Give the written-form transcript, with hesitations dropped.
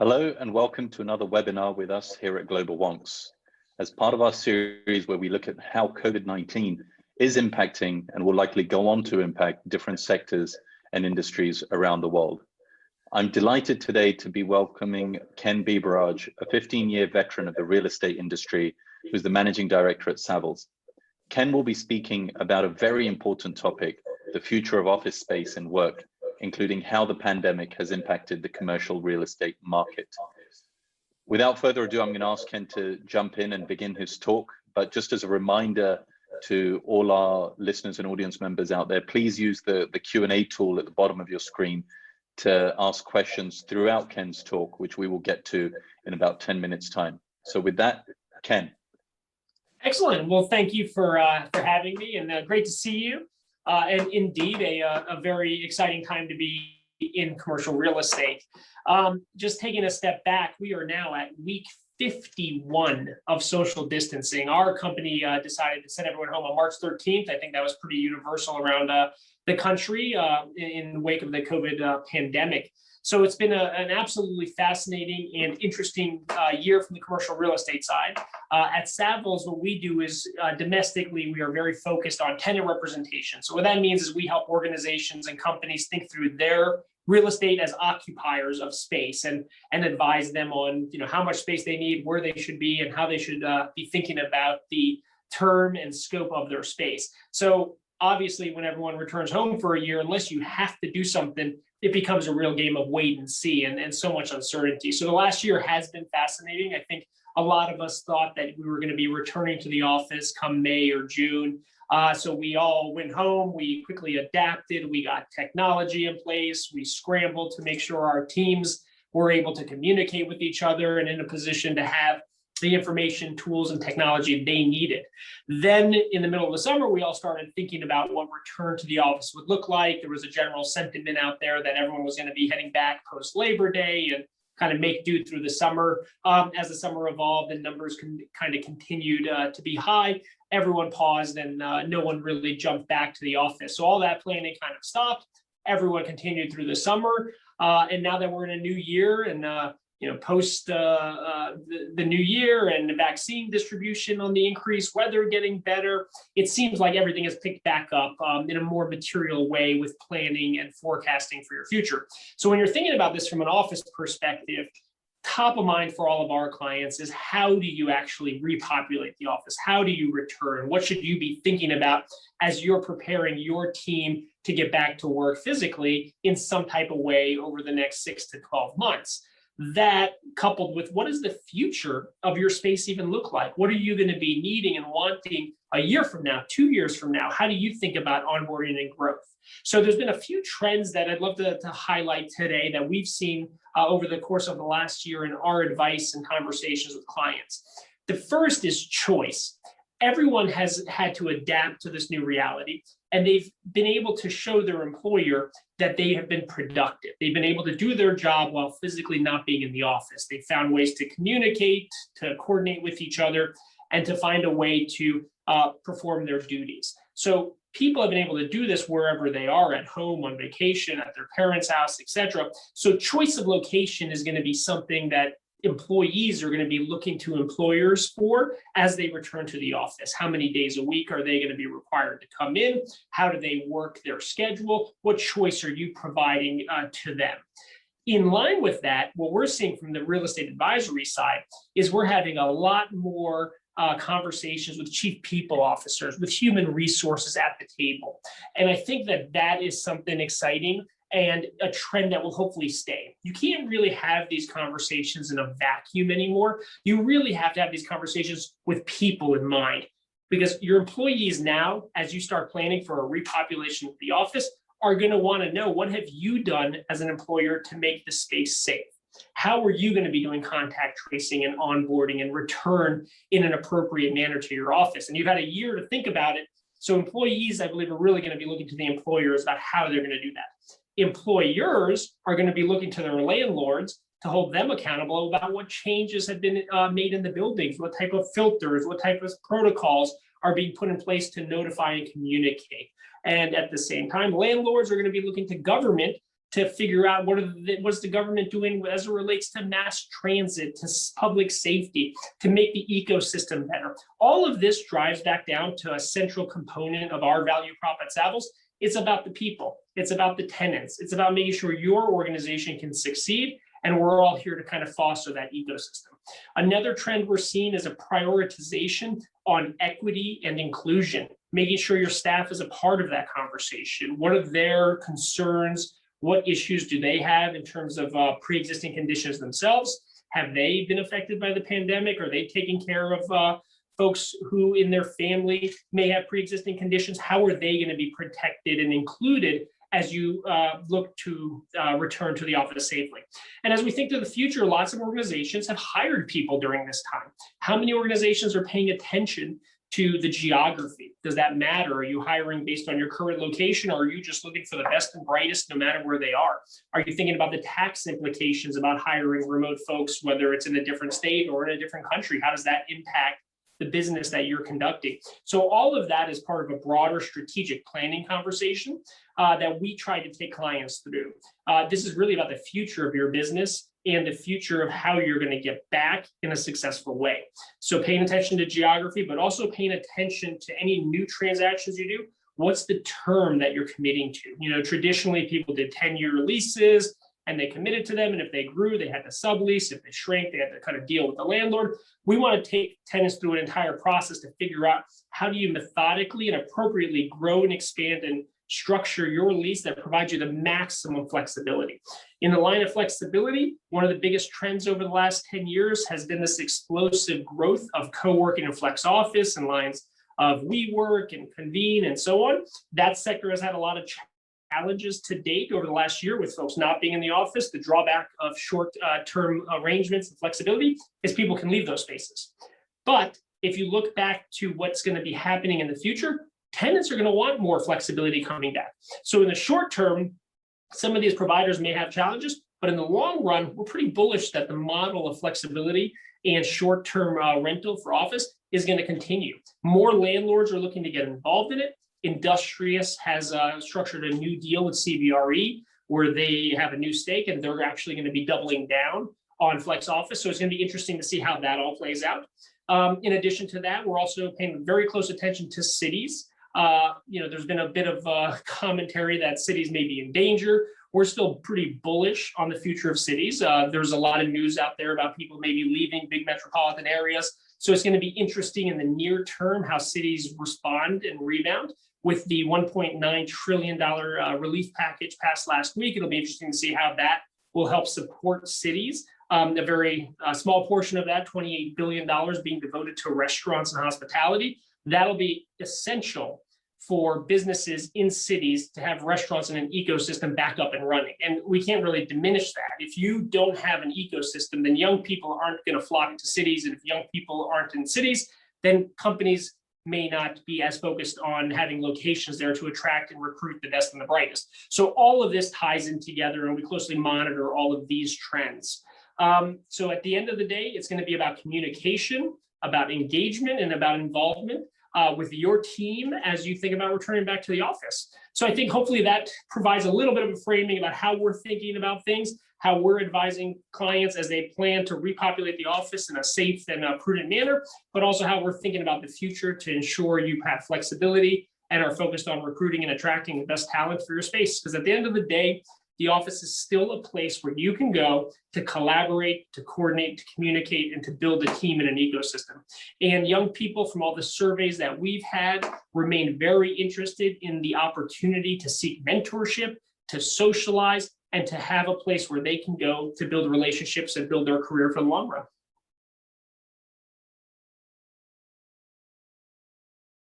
Hello and welcome to another webinar with us here at Global Wonks. As part of our series where we look at how COVID-19 is impacting and will likely go on to impact different sectors and industries around the world. I'm delighted today to be welcoming Ken Biberaj, a 15-year veteran of the real estate industry, who's the managing director at Savills. Ken will be speaking about a very important topic, the future of office space and work, including how the pandemic has impacted the commercial real estate market. Without further ado, I'm going to ask Ken to jump in and begin his talk. But just as a reminder to all our listeners and audience members out there, please use the Q&A tool at the bottom of your screen to ask questions throughout Ken's talk, which we will get to in about 10 minutes time. So with that, Ken. Excellent. Well, thank you for having me, and great to see you. And indeed, a very exciting time to be in commercial real estate. Just taking a step back, we are now at week 51 of social distancing. Our company decided to send everyone home on March 13th. I think that was pretty universal around the country in the wake of the COVID pandemic. So it's been an absolutely fascinating and interesting year from the commercial real estate side. At Savills, what we do is domestically, we are very focused on tenant representation. So what that means is we help organizations and companies think through their real estate as occupiers of space and advise them on how much space they need, where they should be, and how they should be thinking about the term and scope of their space. So obviously, when everyone returns home for a year, unless you have to do something, it becomes a real game of wait and see and so much uncertainty. So the last year has been fascinating. I think a lot of us thought that we were going to be returning to the office come May or June. So we all went home, we quickly adapted, we got technology in place, we scrambled to make sure our teams were able to communicate with each other and in a position to have the information, tools, and technology they needed. Then in the middle of the summer, we all started thinking about what return to the office would look like. There was a general sentiment out there that everyone was going to be heading back post Labor Day and kind of make do through the summer. As the summer evolved and numbers kind of continued to be high, everyone paused and no one really jumped back to the office. So all that planning kind of stopped. Everyone continued through the summer. And now that we're in a new year and post the new year and the vaccine distribution on the increase, weather getting better, it seems like everything has picked back up in a more material way with planning and forecasting for your future. So when you're thinking about this from an office perspective, top of mind for all of our clients is how do you actually repopulate the office? How do you return? What should you be thinking about as you're preparing your team to get back to work physically in some type of way over the next 6 to 12 months? That coupled with what does the future of your space even look like? What are you going to be needing and wanting a year from now, 2 years from now? How do you think about onboarding and growth? So there's been a few trends that I'd love to highlight today that we've seen over the course of the last year in our advice and conversations with clients. The first is choice. Everyone has had to adapt to this new reality, and they've been able to show their employer that they have been productive. They've been able to do their job while physically not being in the office. They found ways to communicate, to coordinate with each other, and to find a way to perform their duties. So people have been able to do this wherever they are, at home, on vacation, at their parents' house, etc. So choice of location is going to be something that employees are going to be looking to employers for as they return to the office. How many days a week are they going to be required to come in? How do they work their schedule? What choice are you providing to them? In line with that, what we're seeing from the real estate advisory side is we're having a lot more conversations with chief people officers, with human resources at the table. And I think that is something exciting and a trend that will hopefully stay. You can't really have these conversations in a vacuum anymore. You really have to have these conversations with people in mind, because your employees now, as you start planning for a repopulation of the office, are going to want to know, what have you done as an employer to make the space safe? How are you going to be doing contact tracing and onboarding and return in an appropriate manner to your office? And you've had a year to think about it. So employees, I believe, are really going to be looking to the employers about how they're going to do that. Employers are going to be looking to their landlords to hold them accountable about what changes have been made in the buildings, what type of filters, what type of protocols are being put in place to notify and communicate. And at the same time, landlords are going to be looking to government to figure out what's the government doing as it relates to mass transit, to public safety, to make the ecosystem better. All of this drives back down to a central component of our value prop at Savills. It's about the people. It's about the tenants. It's about making sure your organization can succeed. And we're all here to kind of foster that ecosystem. Another trend we're seeing is a prioritization on equity and inclusion, making sure your staff is a part of that conversation. What are their concerns? What issues do they have in terms of pre-existing conditions themselves? Have they been affected by the pandemic? Are they taking care of folks who in their family may have pre-existing conditions? How are they going to be protected and included as you look to return to the office safely? And as we think to the future, lots of organizations have hired people during this time. How many organizations are paying attention to the geography? Does that matter? Are you hiring based on your current location, or are you just looking for the best and brightest no matter where they are? Are you thinking about the tax implications about hiring remote folks, whether it's in a different state or in a different country? How does that impact the business that you're conducting? So all of that is part of a broader strategic planning conversation that we try to take clients through. This is really about the future of your business and the future of how you're going to get back in a successful way. So paying attention to geography, but also paying attention to any new transactions you do. What's the term that you're committing to? You know, traditionally people did 10-year leases and they committed to them. And if they grew, they had to sublease. If they shrank, they had to kind of deal with the landlord. We want to take tenants through an entire process to figure out how do you methodically and appropriately grow and expand and structure your lease that provides you the maximum flexibility. In the line of flexibility, one of the biggest trends over the last 10 years has been this explosive growth of co-working and flex office and lines of WeWork and Convene and so on. That sector has had a lot of challenges to date over the last year with folks not being in the office. The drawback of short-term arrangements and flexibility is people can leave those spaces. But if you look back to what's going to be happening in the future, tenants are going to want more flexibility coming back. So in the short term, some of these providers may have challenges, but in the long run, we're pretty bullish that the model of flexibility and short-term rental for office is going to continue. More landlords are looking to get involved in it. Industrious has structured a new deal with CBRE where they have a new stake and they're actually going to be doubling down on flex office. So it's going to be interesting to see how that all plays out. In addition to that, we're also paying very close attention to cities. There's been a bit of commentary that cities may be in danger. We're still pretty bullish on the future of cities. There's a lot of news out there about people maybe leaving big metropolitan areas. So it's going to be interesting in the near term how cities respond and rebound. With the $1.9 trillion relief package passed last week, it'll be interesting to see how that will help support cities. A very small portion of that, $28 billion being devoted to restaurants and hospitality. That'll be essential for businesses in cities to have restaurants in an ecosystem back up and running. And we can't really diminish that. If you don't have an ecosystem, then young people aren't going to flock to cities. And if young people aren't in cities, then companies may not be as focused on having locations there to attract and recruit the best and the brightest. So all of this ties in together and we closely monitor all of these trends. So at the end of the day, it's going to be about communication, about engagement, and about involvement with your team as you think about returning back to the office. So I think hopefully that provides a little bit of a framing about how we're thinking about things, how we're advising clients as they plan to repopulate the office in a safe and prudent manner, but also how we're thinking about the future to ensure you have flexibility and are focused on recruiting and attracting the best talent for your space. Because at the end of the day, the office is still a place where you can go to collaborate, to coordinate, to communicate, and to build a team in an ecosystem. And young people from all the surveys that we've had remain very interested in the opportunity to seek mentorship, to socialize, and to have a place where they can go to build relationships and build their career for the long run.